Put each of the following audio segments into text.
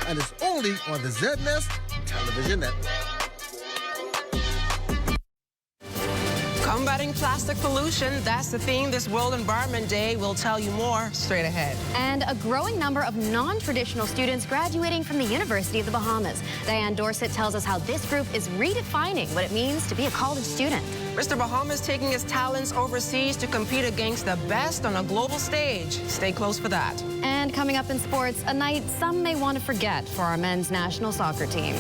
and it's only on the ZNest Television Network. Combating plastic pollution, that's the theme this World Environment Day. We'll tell you more straight ahead. And a growing number of non-traditional students graduating from the University of the Bahamas. Diane Dorsett tells us how this group is redefining what it means to be a college student. Mr. Bahamas taking his talents overseas to compete against the best on a global stage. Stay close for that. And coming up in sports, a night some may want to forget for our men's national soccer team.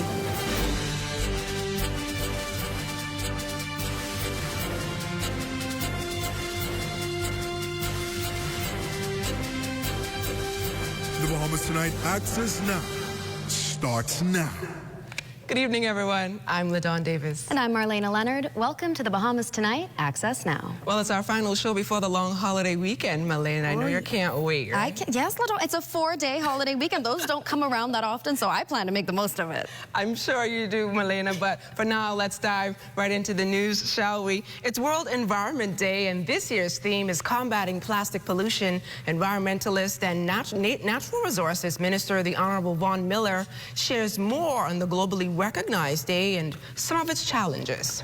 The Bahamas Tonight Access Now starts now. Good evening, everyone. I'm LaDawn Davis. And I'm Marlena Leonard. Welcome to the Bahamas Tonight Access Now. Well, it's our final show before the long holiday weekend, Marlena. I know you can't wait. Right? Yes, LaDawn. It's a 4-day holiday weekend. Those don't come around that often, so I plan to make the most of it. I'm sure you do, Marlena. But for now, let's dive right into the news, shall we? It's World Environment Day, and this year's theme is combating plastic pollution. Environmentalist and Natural Resources Minister, the Honorable Vaughn Miller, shares more on the globally recognized day and some of its challenges.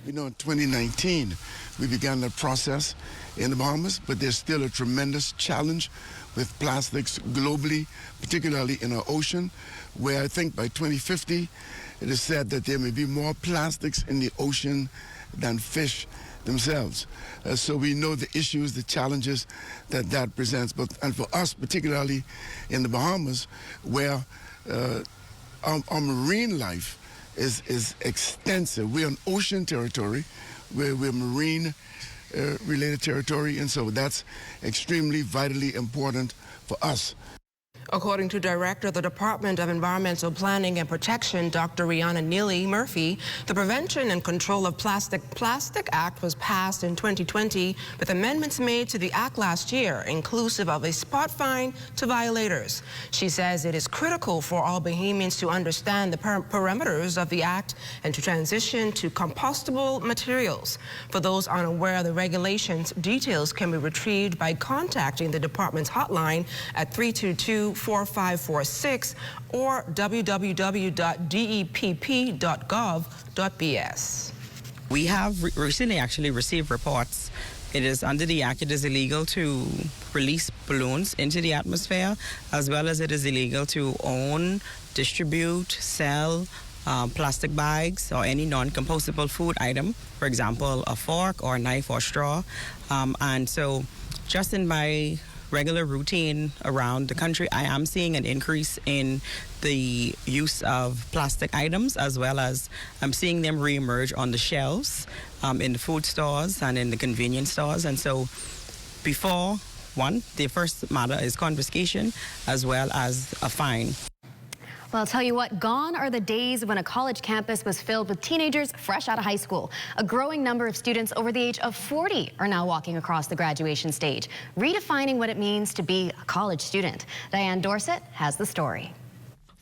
You know, in 2019, we began the process in the Bahamas, but there's still a tremendous challenge with plastics globally, particularly in our ocean, where I think by 2050, it is said that there may be more plastics in the ocean than fish themselves. So we know the issues, the challenges that presents, and for us, particularly in the Bahamas, where our marine life is extensive. We're on ocean territory, we're marine related territory, and so that's extremely vitally important for us. According to Director of the Department of Environmental Planning and Protection, Dr. Rihanna Neely Murphy, the Prevention and Control of Plastic Act was passed in 2020 with amendments made to the act last year, inclusive of a spot fine to violators. She says it is critical for all Bahamians to understand the parameters of the act and to transition to compostable materials. For those unaware of the regulations, details can be retrieved by contacting the department's hotline at 322-4546 or www.depp.gov.bs. We have recently actually received reports. It is under the act, it is illegal to release balloons into the atmosphere, as well as it is illegal to own, distribute, sell plastic bags or any non-compostable food item, for example, a fork or a knife or straw. And so just in my regular routine around the country, I am seeing an increase in the use of plastic items, as well as I'm seeing them reemerge on the shelves in the food stores and in the convenience stores. And so before, the first matter is confiscation as well as a fine. Well, I'll tell you what, gone are the days when a college campus was filled with teenagers fresh out of high school. A growing number of students over the age of 40 are now walking across the graduation stage, redefining what it means to be a college student. Diane Dorsett has the story.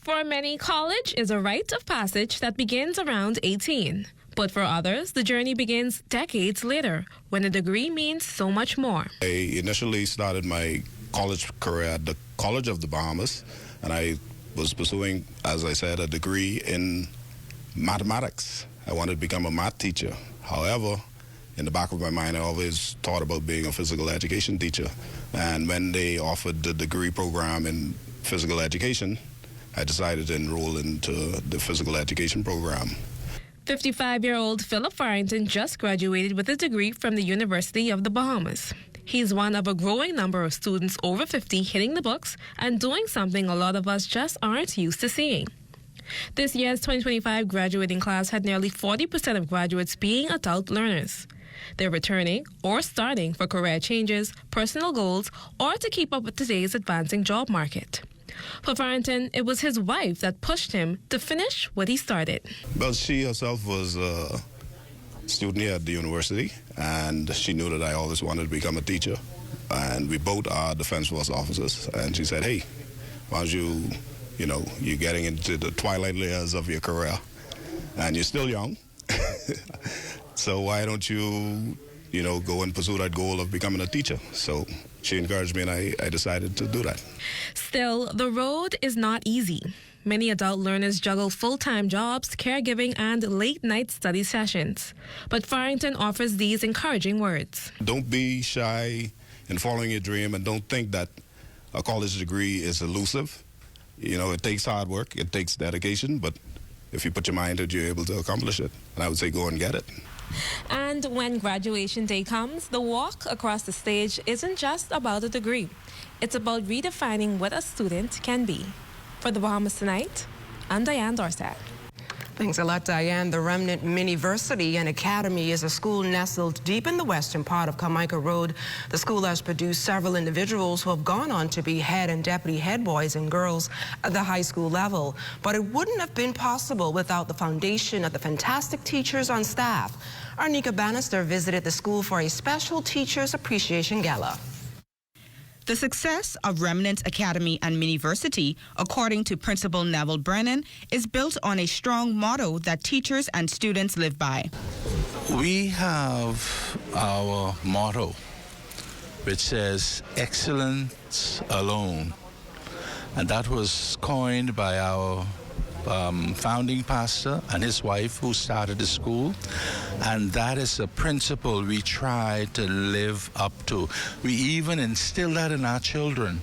For many, college is a rite of passage that begins around 18. But for others, the journey begins decades later, when a degree means so much more. I initially started my college career at the College of the Bahamas, and I was pursuing, as I said, a degree in mathematics. I wanted to become a math teacher. However, in the back of my mind, I always thought about being a physical education teacher. And when they offered the degree program in physical education, I decided to enroll into the physical education program. 55-year-old Philip Farrington just graduated with a degree from the University of the Bahamas. He's one of a growing number of students over 50 hitting the books and doing something a lot of us just aren't used to seeing. This year's 2025 graduating class had nearly 40% of graduates being adult learners. They're returning or starting for career changes, personal goals, or to keep up with today's advancing job market. For Farrington, it was his wife that pushed him to finish what he started. Well, she herself was a student here at the university, and she knew that I always wanted to become a teacher. And we both are Defense Force officers, and she said, hey, why don't you're getting into the twilight layers of your career, and you're still young, so why don't you go and pursue that goal of becoming a teacher? So she encouraged me, and I decided to do that. Still, the road is not easy. Many adult learners juggle full-time jobs, caregiving, and late-night study sessions. But Farrington offers these encouraging words. Don't be shy in following your dream, and don't think that a college degree is elusive. You know, it takes hard work, it takes dedication, but if you put your mind to it, you're able to accomplish it. And I would say go and get it. And when graduation day comes, the walk across the stage isn't just about a degree. It's about redefining what a student can be. For the Bahamas Tonight, I'm Diane Dorset. Thanks a lot, Diane. The Remnant Miniversity and Academy is a school nestled deep in the western part of Carmichael Road. The school has produced several individuals who have gone on to be head and deputy head boys and girls at the high school level. But it wouldn't have been possible without the foundation of the fantastic teachers on staff. Arnika Bannister visited the school for a special Teachers Appreciation Gala. The success of Remnant Academy and Miniversity, according to Principal Neville Brennan, is built on a strong motto that teachers and students live by. We have our motto, which says, excellence alone. And that was coined by our founding pastor and his wife who started the school, and that is a principle we try to live up to. We even instill that in our children.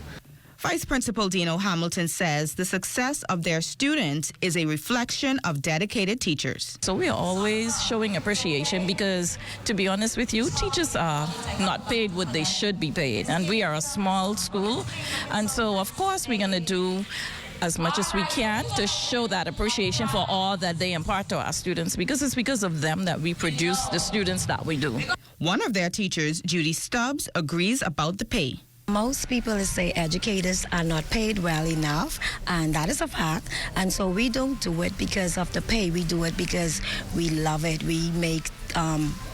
Vice Principal Dino Hamilton says the success of their students is a reflection of dedicated teachers. So we are always showing appreciation because, to be honest with you, teachers are not paid what they should be paid, and we are a small school, and so of course we're going to do as much as we can to show that appreciation for all that they impart to our students, because it's because of them that we produce the students that we do. One of their teachers, Judy Stubbs, agrees about the pay. Most people say educators are not paid well enough, and that is a fact. And so we don't do it because of the pay. We do it because we love it. We make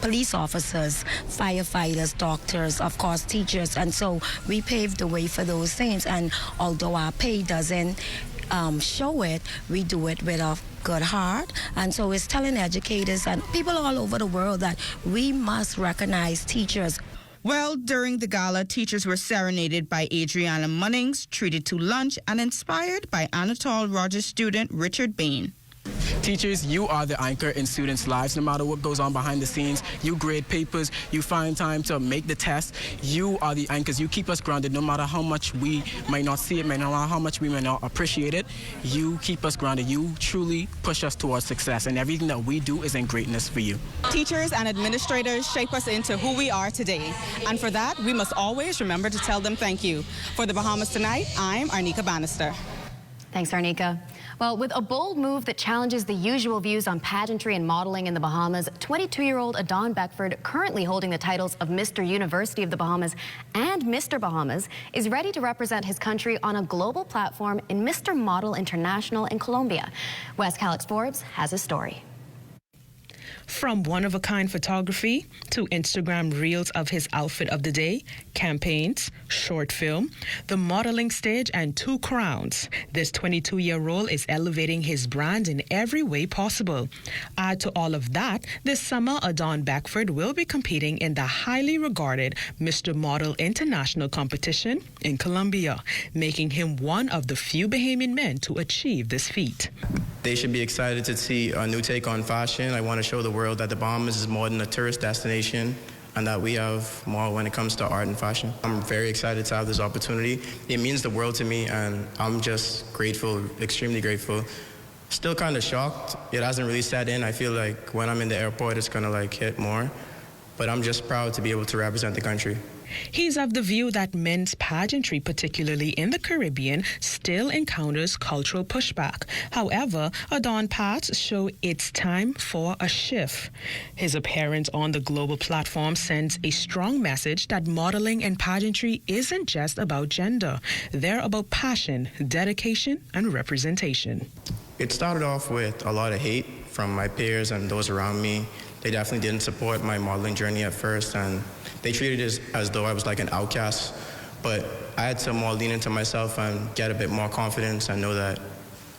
police officers, firefighters, doctors, of course, teachers. And so we pave the way for those things. And although our pay doesn't show it, we do it with a good heart. And so it's telling educators and people all over the world that we must recognize teachers. Well, during the gala, teachers were serenaded by Adriana Munnings, treated to lunch, and inspired by Anatole Rogers student Richard Bain. Teachers, you are the anchor in students' lives. No matter what goes on behind the scenes, you grade papers, you find time to make the test. You are the anchors. You keep us grounded no matter how much we might not see it, no matter how much we may not appreciate it. You keep us grounded. You truly push us towards success, and everything that we do is in greatness for you. Teachers and administrators shape us into who we are today, and for that, we must always remember to tell them thank you. For the Bahamas Tonight, I'm Arnika Bannister. Thanks, Arnika. Well, with a bold move that challenges the usual views on pageantry and modeling in the Bahamas, 22-year-old Adon Beckford, currently holding the titles of Mr. University of the Bahamas and Mr. Bahamas, is ready to represent his country on a global platform in Mr. Model International in Colombia. West Calix Forbes has a story. From one-of-a-kind photography to Instagram reels of his outfit of the day, campaigns, short film, the modeling stage, and 2 crowns, this 22-year-old is elevating his brand in every way possible. Add to all of that, this summer, Adon Beckford will be competing in the highly regarded Mr. Model International competition in Colombia, making him one of the few Bahamian men to achieve this feat. They should be excited to see a new take on fashion. I want to show the world that the Bahamas is more than a tourist destination and that we have more when it comes to art and fashion. I'm very excited to have this opportunity. It means the world to me, and I'm just grateful, extremely grateful. Still kind of shocked. It hasn't really set in. I feel like when I'm in the airport, it's going to hit more. But I'm just proud to be able to represent the country. He's of the view that men's pageantry, particularly in the Caribbean, still encounters cultural pushback. However, Adon paths show it's time for a shift. His appearance on the global platform sends a strong message that modeling and pageantry isn't just about gender. They're about passion, dedication, and representation. It started off with a lot of hate from my peers and those around me. They definitely didn't support my modeling journey at first, and they treated it as though I was like an outcast. But I had to more lean into myself and get a bit more confidence and know that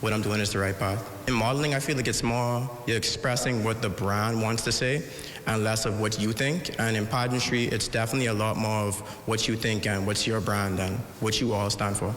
what I'm doing is the right path. In modeling, I feel like it's more you're expressing what the brand wants to say and less of what you think. And in pageantry, it's definitely a lot more of what you think and what's your brand and what you all stand for.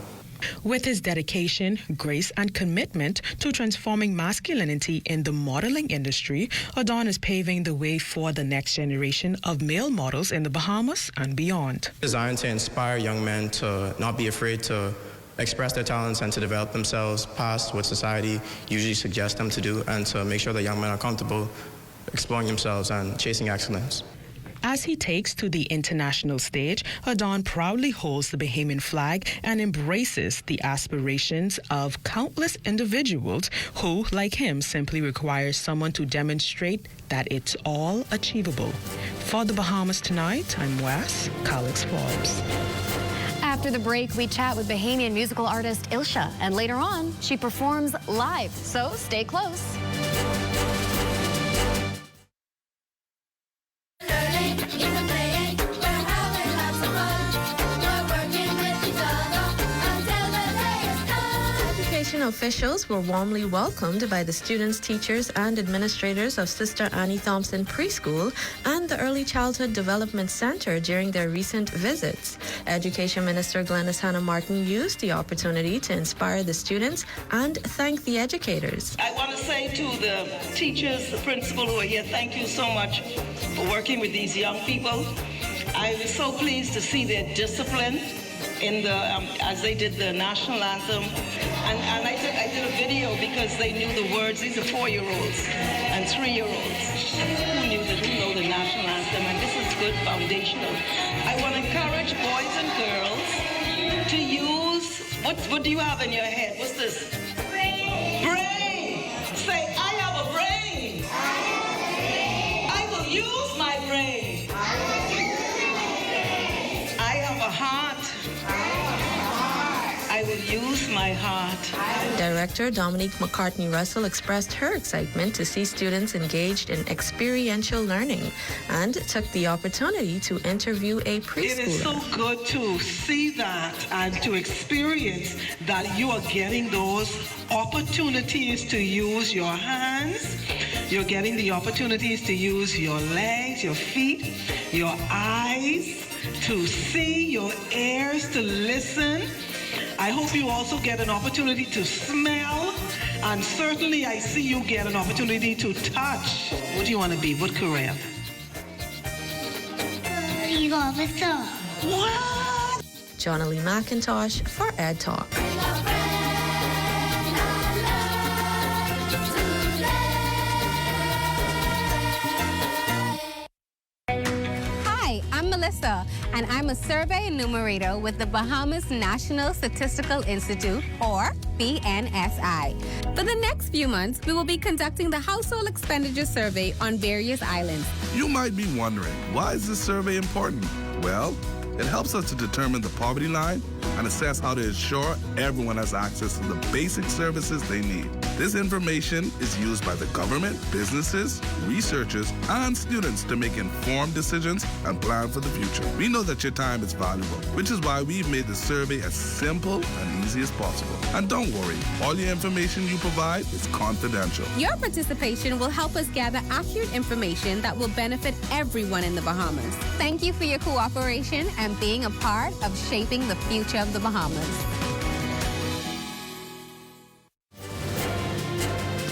With his dedication, grace, and commitment to transforming masculinity in the modeling industry, Adon is paving the way for the next generation of male models in the Bahamas and beyond. Designed to inspire young men to not be afraid to express their talents and to develop themselves past what society usually suggests them to do, and to make sure that young men are comfortable exploring themselves and chasing excellence. As he takes to the international stage, Adon proudly holds the Bahamian flag and embraces the aspirations of countless individuals who, like him, simply require someone to demonstrate that it's all achievable. For the Bahamas Tonight, I'm Wes Calix Forbes. After the break, we chat with Bahamian musical artist Ilsha, and later on, she performs live, so stay close. Officials were warmly welcomed by the students, teachers, and administrators of Sister Annie Thompson Preschool and the Early Childhood Development Center during their recent visits. Education Minister Glenys Hannah Martin used the opportunity to inspire the students and thank the educators. I want to say to the teachers, the principal who are here, thank you so much for working with these young people. I was so pleased to see their discipline in the as they did the national anthem, and I did a video because they knew the words. These are 4-year-olds and 3-year-olds who know the national anthem, and this is good foundational. I want to encourage boys and girls to use what do you have in your head? What's this? Brain. Brain. Say, I have a brain. I will use my brain. I have a heart. I will use my heart. Director Dominique McCartney-Russell expressed her excitement to see students engaged in experiential learning and took the opportunity to interview a preschooler. It is so good to see that and to experience that you are getting those opportunities to use your hands. You're getting the opportunities to use your legs, your feet, your eyes, to see, your ears to listen. I hope you also get an opportunity to smell, and certainly I see you get an opportunity to touch. What do you want to be? What career? Police officer. What? Johnna Lee McIntosh for Ed Talk. I'm Melissa, and I'm a survey enumerator with the Bahamas National Statistical Institute, or BNSI. For the next few months, we will be conducting the Household Expenditure Survey on various islands. You might be wondering, why is this survey important? Well, it helps us to determine the poverty line and assess how to ensure everyone has access to the basic services they need. This information is used by the government, businesses, researchers, and students to make informed decisions and plan for the future. We know that your time is valuable, which is why we've made the survey as simple and easy as possible. And don't worry, all your information you provide is confidential. Your participation will help us gather accurate information that will benefit everyone in the Bahamas. Thank you for your cooperation and being a part of shaping the future of the Bahamas.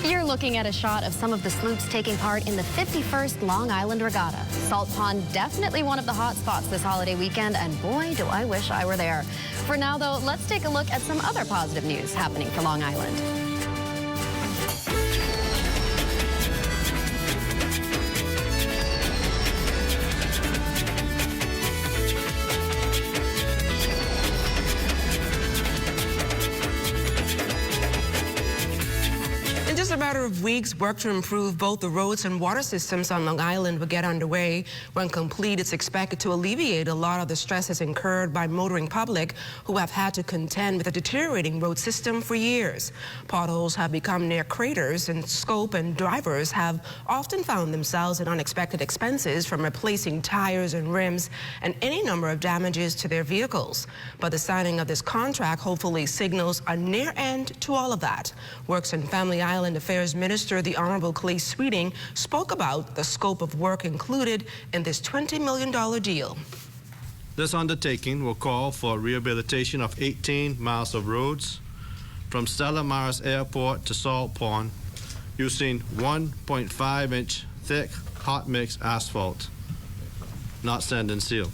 You're looking at a shot of some of the sloops taking part in the 51st Long Island Regatta. Salt Pond, definitely one of the hot spots this holiday weekend, and boy, do I wish I were there. For now, though, let's take a look at some other positive news happening for Long Island. Just a matter of weeks, work to improve both the roads and water systems on Long Island will get underway. When complete, it's expected to alleviate a lot of the stresses incurred by motoring public who have had to contend with a deteriorating road system for years. Potholes have become near craters in scope, and drivers have often found themselves in unexpected expenses from replacing tires and rims and any number of damages to their vehicles. But the signing of this contract hopefully signals a near end to all of that. Works and Family Island Affairs Minister, the Honorable Clay Sweeting, spoke about the scope of work included in this $20 million deal. This undertaking will call for rehabilitation of 18 miles of roads from Stella Maris Airport to Salt Pond using 1.5-inch thick hot mix asphalt, not sand and seal.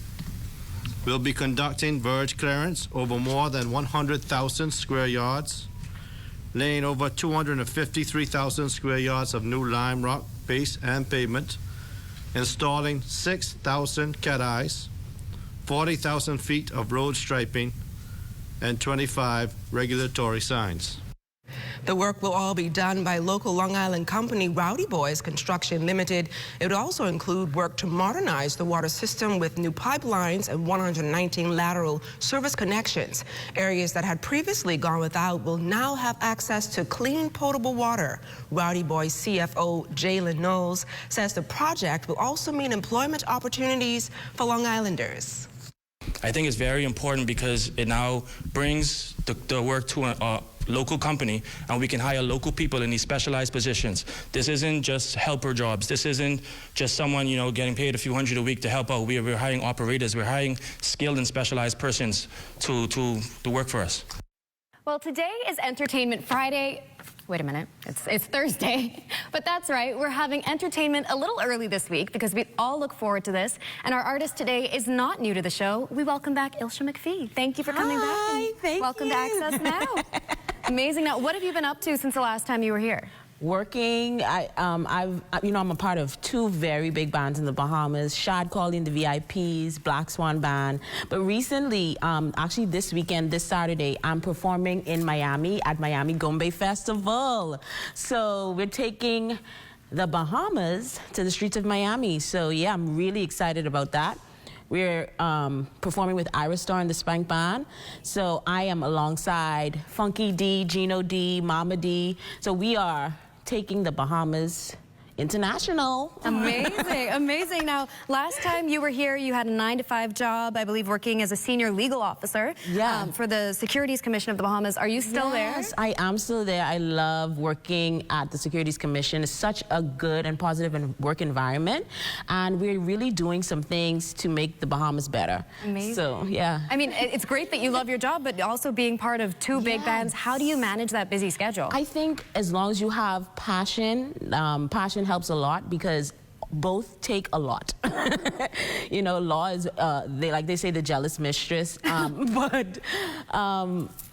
We'll be conducting verge clearance over more than 100,000 square yards, laying over 253,000 square yards of new lime rock base and pavement, installing 6,000 cat-eyes, 40,000 feet of road striping, and 25 regulatory signs. The work will all be done by local Long Island company Rowdy Boys Construction Limited. It would also include work to modernize the water system with new pipelines and 119 lateral service connections. Areas that had previously gone without will now have access to clean, potable water. Rowdy Boys CFO Jalen Knowles says the project will also mean employment opportunities for Long Islanders. I think it's very important because it now brings the work to a local company, and we can hire local people in these specialized positions. This isn't just helper jobs. This isn't just someone, you know, getting paid a few hundred a week to help out. We're hiring operators. We're hiring skilled and specialized persons to work for us. Well, today is Entertainment Friday. Wait a minute, it's Thursday. But that's right, we're having entertainment a little early this week because we all look forward to this. And our artist today is not new to the show. We welcome back Ilsha McPhee. Thank you for coming back. Thank welcome you. to Access Now. Amazing. Now, what have you been up to since the last time you were here? Working. I'm a part of two very big bands in the Bahamas, Shad Calling, the VIPs, Black Swan Band. But recently, actually this weekend, this Saturday, I'm performing in Miami at Miami Gombe Festival. So we're taking the Bahamas to the streets of Miami. So yeah, I'm really excited about that. We're performing with Iris Star and the Spank Band. So I am alongside Funky D, Gino D, Mama D. So we are taking the Bahamas international. Amazing, amazing. Now, last time you were here, you had a 9-to-5 job, I believe, working as a senior legal officer for the Securities Commission of the Bahamas. Are you still there? Yes, I am still there. I love working at the Securities Commission. It's such a good and positive work environment, and we're really doing some things to make the Bahamas better. Amazing. So, yeah. I mean, it's great that you love your job, but also being part of two big bands, how do you manage that busy schedule? I think as long as you have passion, passion helps a lot because both take a lot. You know, law is, they say, the jealous mistress, but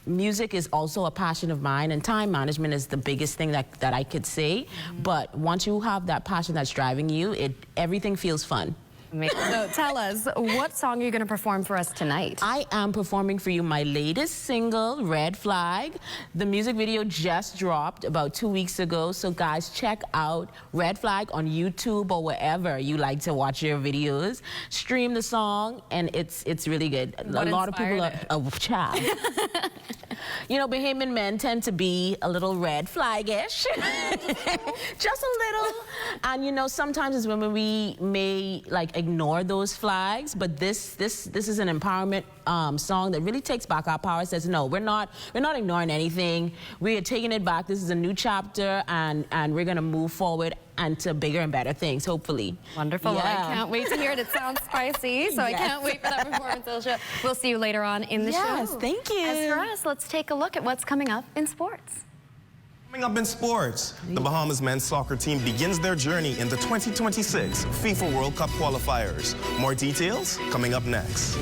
music is also a passion of mine, and time management is the biggest thing that I could say. But once you have that passion that's driving you, everything feels fun. So tell us, what song are you going to perform for us tonight? I am performing for you my latest single, Red Flag. The music video just dropped about 2 weeks ago, so guys, check out Red Flag on YouTube or wherever you like to watch your videos. Stream the song, and it's really good. What a lot of people are... Oh, child. You know, Bahamian men tend to be a little red flag-ish. Just a little. And, you know, sometimes as women, we may, ignore those flags, but this is an empowerment song that really takes back our power. It says, no, we're not ignoring anything. We are taking it back. This is a new chapter, and we're going to move forward and to bigger and better things, hopefully. Wonderful. Yeah. Well, I can't wait to hear it. It sounds spicy, so I can't wait for that performance, Ilsha. We'll see you later on in the show. Yes, thank you. As for us, let's take a look at what's coming up in sports. Coming up in sports, the Bahamas men's soccer team begins their journey in the 2026 FIFA World Cup qualifiers. More details coming up next.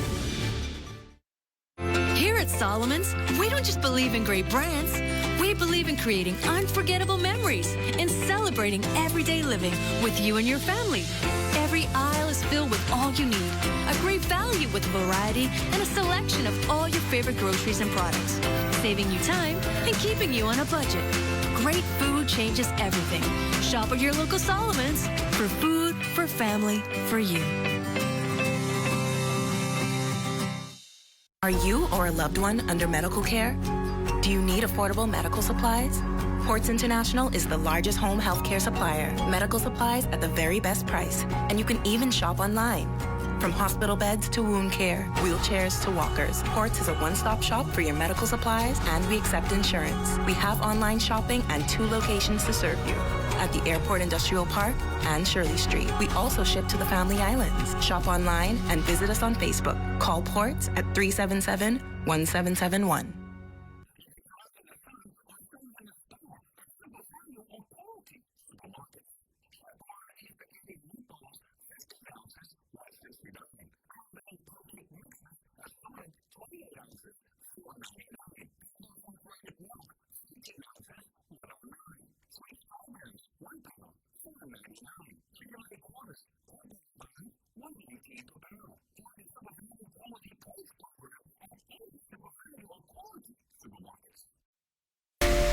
Here at Solomon's, we don't just believe in great brands. We believe in creating unforgettable memories and celebrating everyday living with you and your family. Every aisle is filled with all you need. A great value with variety and a selection of all your favorite groceries and products. Saving you time and keeping you on a budget. Great food changes everything. Shop at your local Solomon's for food, for family, for you. Are you or a loved one under medical care? Do you need affordable medical supplies? Ports International is the largest home health care supplier. Medical supplies at the very best price, and you can even shop online. From hospital beds to wound care, wheelchairs to walkers, Ports is a one-stop shop for your medical supplies, and we accept insurance. We have online shopping and 2 locations to serve you, at the Airport Industrial Park and Shirley Street. We also ship to the Family Islands. Shop online and visit us on Facebook. Call Ports at 377-1771.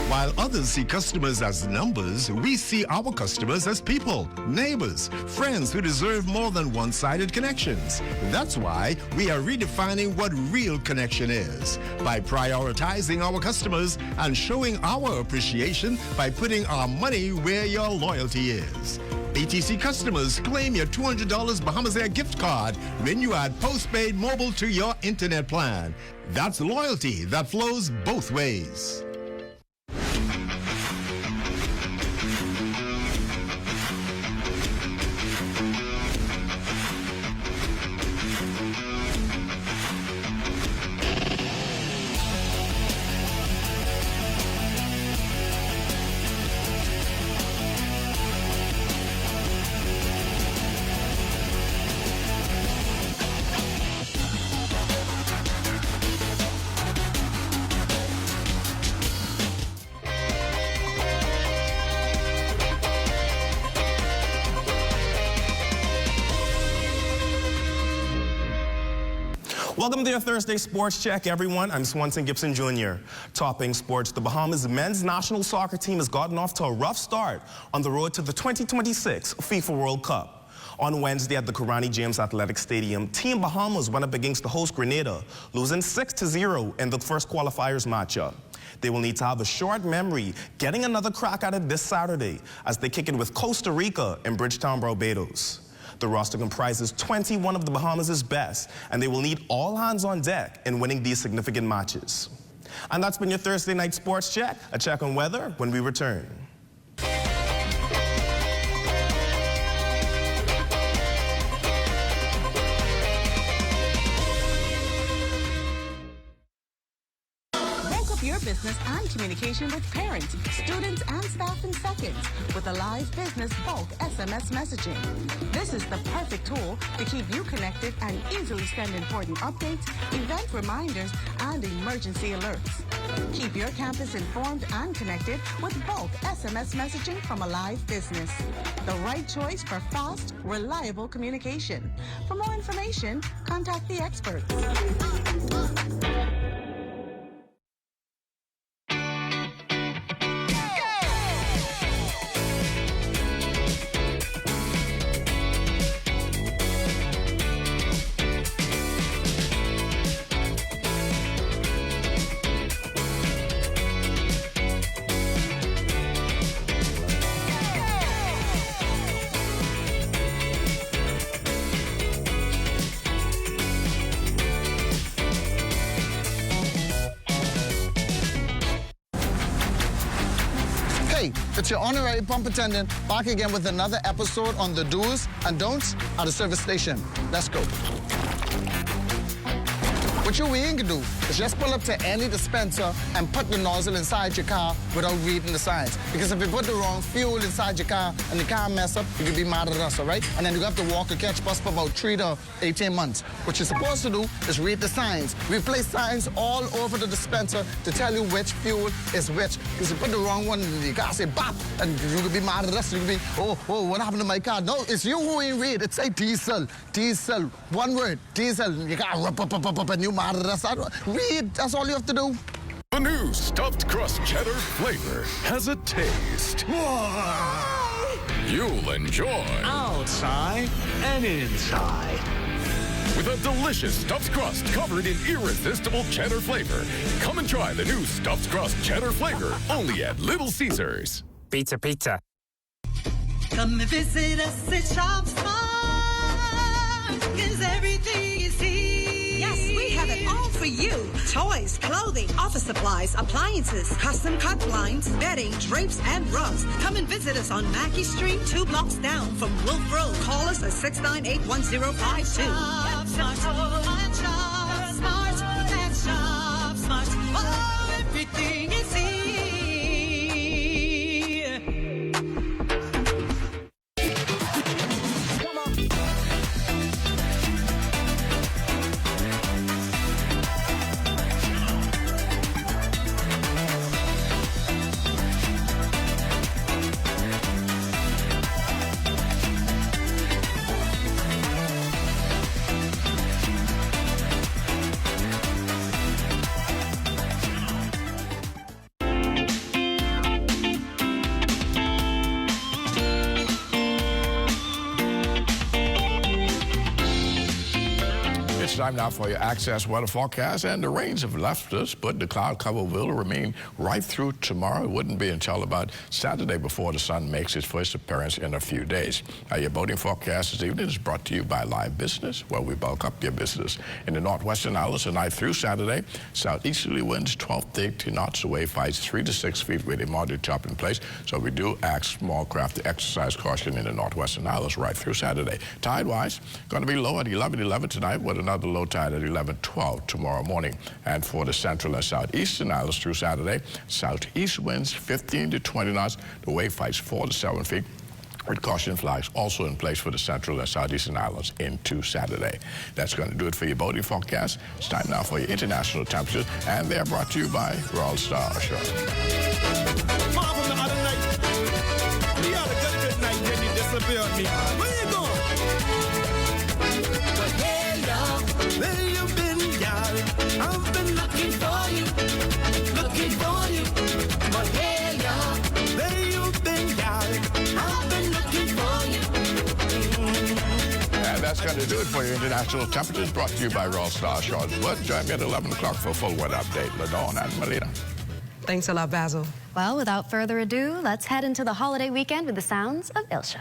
While others see customers as numbers, we see our customers as people, neighbors, friends who deserve more than one-sided connections. That's why we are redefining what real connection is by prioritizing our customers and showing our appreciation by putting our money where your loyalty is. ATC customers, claim your $200 Bahamas Air gift card when you add postpaid mobile to your internet plan. That's loyalty that flows both ways. Welcome to your Thursday Sports Check, everyone. I'm Swanson Gibson Jr. Topping sports, the Bahamas men's national soccer team has gotten off to a rough start on the road to the 2026 FIFA World Cup. On Wednesday at the Kurani James Athletic Stadium, Team Bahamas went up against the host Grenada, losing 6-0 in the first qualifiers matchup. They will need to have a short memory, getting another crack at it this Saturday as they kick it with Costa Rica in Bridgetown, Barbados. The roster comprises 21 of the Bahamas' best, and they will need all hands on deck in winning these significant matches. And that's been your Thursday night sports check. A check on weather when we return. Your business and communication with parents, students, and staff in seconds with a live business bulk SMS messaging. This is the perfect tool to keep you connected and easily send important updates, event reminders, and emergency alerts. Keep your campus informed and connected with bulk SMS messaging from a live business. The right choice for fast, reliable communication. For more information, contact the experts. It's your honorary pump attendant back again with another episode on the do's and don'ts at the service station. Let's go. What you ain't gonna do is just pull up to any dispenser and put the nozzle inside your car without reading the signs. Because if you put the wrong fuel inside your car and the car mess up, you can be mad at us, all right? And then you have to walk or catch bus for about 3 to 18 months. What you're supposed to do is read the signs. We place signs all over the dispenser to tell you which fuel is which. Because you put the wrong one in your car, say bop, and you could be mad at us. You could be, oh, what happened to my car? No, it's you who ain't read. It say diesel, diesel, one word, diesel. Your car, up, and you mad at us. Read, that's all you have to do. The new stuffed crust cheddar flavor has a taste you'll enjoy. Outside and inside. With a delicious stuffed crust covered in irresistible cheddar flavor. Come and try the new stuffed crust cheddar flavor only at Little Caesars. Pizza, pizza. Come and visit us at Shop Smart, 'cause for you. Toys, clothing, office supplies, appliances, custom cut blinds, bedding, drapes, and rugs. Come and visit us on Mackey Street, 2 blocks down from Wolf Road. Call us at 698-1052. Oh, everything is here. It's time now for your Access weather forecast, and the rains have left us, but the cloud cover will remain right through tomorrow. It wouldn't be until about Saturday before the sun makes its first appearance in a few days. Your boating forecast this evening is brought to you by Live Business, where we bulk up your business. In the northwestern islands tonight through Saturday, southeasterly winds 12 to 18 knots, the wave heights 3 to 6 feet with a moderate chop in place. So we do ask small craft to exercise caution in the northwestern islands right through Saturday. Tide-wise, going to be low at 11:11 tonight with another low tide at 11:12 tomorrow morning. And for the central and southeastern islands through Saturday, southeast winds 15 to 20 knots, the wave heights 4 to 7 feet. With caution flags also in place for the central and southeastern islands into Saturday. That's going to do it for your boating forecast. It's time now for your international temperatures, and they're brought to you by Royal Star Assurance. Where you going? Where you been, y'all? I've been looking for you, but hey, y'all, where you been, y'all? I've been looking for you. And that's going to do it for your international temperatures, brought to you by Royal Star Assurance. But join me at 11 o'clock for a full weather update. LaDawn and Melina. Thanks a lot, Basil. Well, without further ado, let's head into the holiday weekend with the sounds of Ilsha.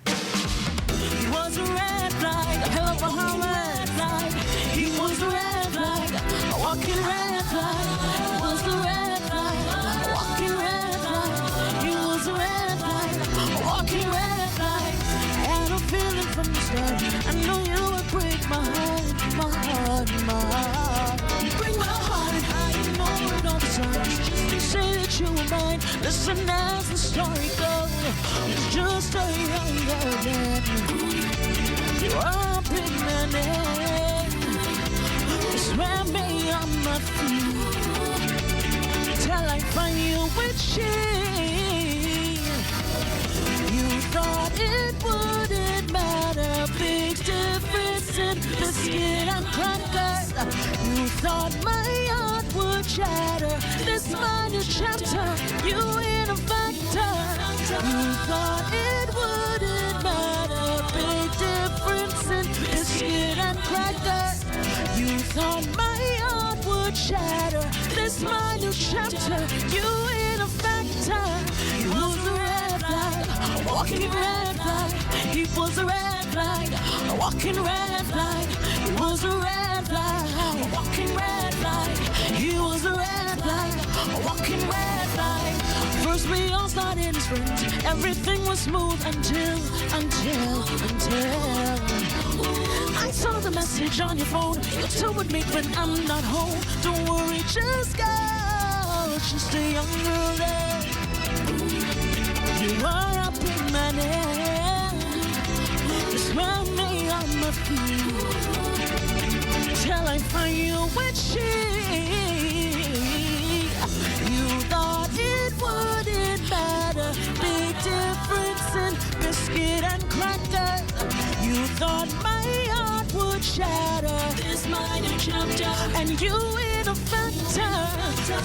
He was a red flag, a hell of a red flag. He was a red flag, a walking red flag. He was a red flag, a walking red flag. He was a red flag, a walking red flag. I had a feeling from the start. I know you would break my heart, my heart, my heart. Break my heart, I know it all the time. Just to say that you were mine. Listen as the story goes. It's just a young girl then. You are a big man, swear me on my feet till I find you with shame. You thought it wouldn't matter, big difference in biscuit and crackers. You thought my heart would shatter, this minor chapter, you in a factor. You thought it wouldn't matter, big difference in biscuit and crackers. You thought my heart would shatter, this minor chapter, you in a factor. He was a red flag, a walking red flag. He was a red flag, a walking red flag. He was a red flag, a walking red flag. He was a red flag, a walking red flag. First we all started as friends, everything was smooth until I saw the message on your phone. You told me when I'm not home. Don't worry, just go. Just a young girl there. You are up in my name. Just run me on my feet till I find you with she. You thought it wouldn't matter, big difference in biscuit and cracker. You thought my heart would shatter, this minor chapter, and you in a factor.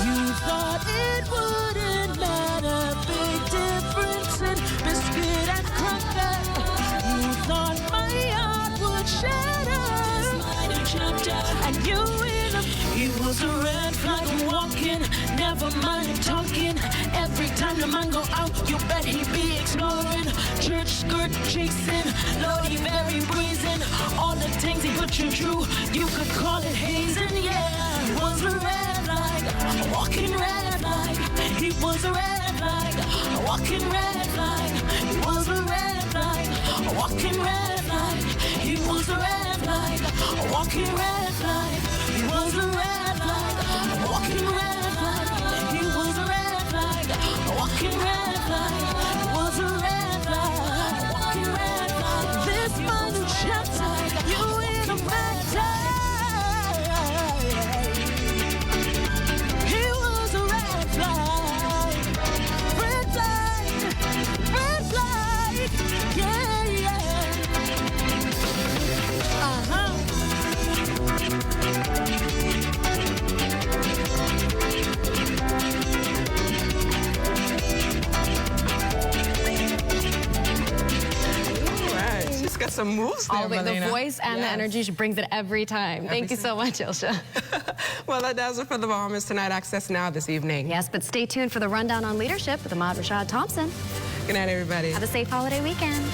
You thought it wouldn't matter, big difference in biscuit and cracker. You thought my heart would shatter, this minor chapter, and you in a. He was a red flag walking, never mind talking. Every time the man go out, you bet he be exploring. Church skirt chasing, Lordy very brazen. All the things he put you through, you could call it hazing, yeah. He was a red light, a walking red light. He was a red light, a walking red light. He was a red light, a walking red light. He was a red light, a walking red light. He was a red light, a walking red light. He was a red light, a walking red light. He was a red light, a walking red light. This final chapter, you in a red light. He was a red light, red light, red light. Yeah, yeah. She's got some moves there, All the Melina. voice and the energy, she brings it every time. Thank you so much, Ilsha. Well, that does it for the Bahamas Tonight. Access now this evening. Yes, but stay tuned for the rundown on leadership with Ahmad Rashad Thompson. Good night, everybody. Have a safe holiday weekend.